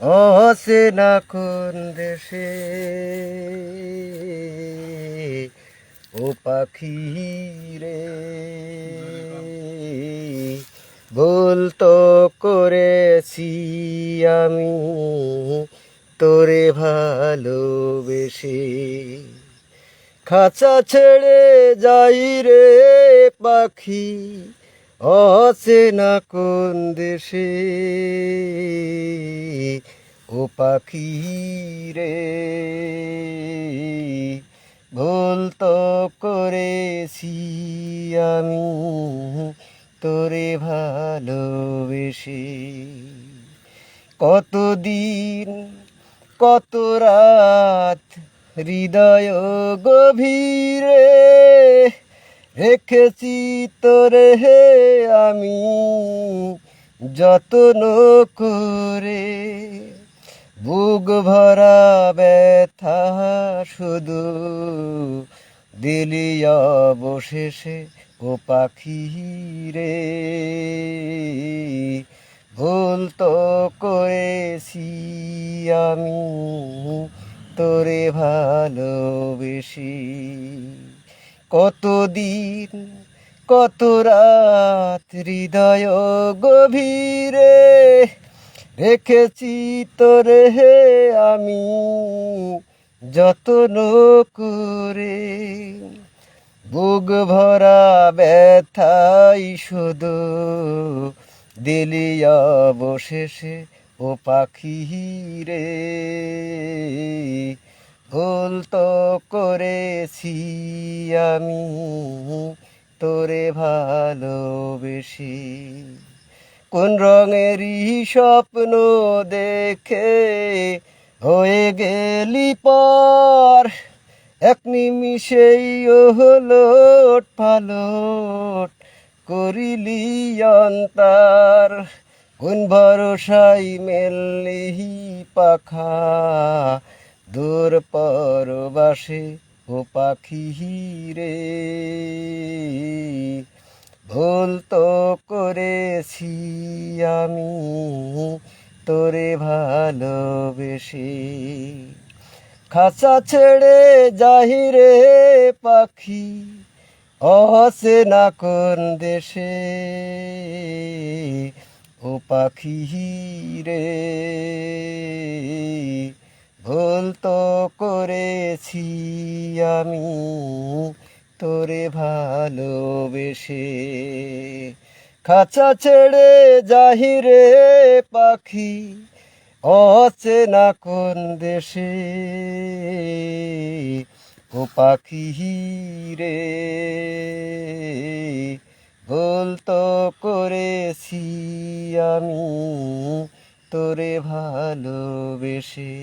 অচেনা কোন দেশে ও পাখি রে, ভুল তো করেছি আমি তোরে ভালোবেসে। খাঁচা ছেড়ে যাই রে পাখি, অচেনা কোন দেশে ও পাখি রে, ভুল তো করেছি আমি তোরে ভালোবেসে। কতদিন কত রাত হৃদয় গভীরে রেখেছি তোরে হে আমি যত্ন করে। বুক ভরা ব্যথা শুধু দিলি অবশেষে ও পাখি রে, ভুল তো করেছি আমি তোরে ভালোবেসে। কতদিন কত রাত হৃদয় গভীরে রেখেছি তোরে হে আমি যত্ন করে। বুক ভরা ব্যথাই শুধু দিলি অবশেষে ও পাখি রে, ভুল তো করেছি আমি তোরে ভালোবেসে। কোন রঙেরই স্বপ্ন দেখে হয়ে গেলি পর, এক নিমিষেই ওলট পালট করিলি অন্তর। কোন ভরসায় মেললি পাখা দূর পরবাসে ও পাখি রে, ভুল তো করেছি আমি তোরে ভালোবেসে। খাঁচা ছেড়ে যাই রে পাখি, অচেনা কোন দেশে ও পাখি রে, ভুল তো করেছি আমি তোরে ভালোবেসে। খাঁচা ছেড়ে যাই রে পাখি, অচেনা কোন দেশে ও পাখি রে, ভুল তো করেছি আমি তোরে ভালোবেসে।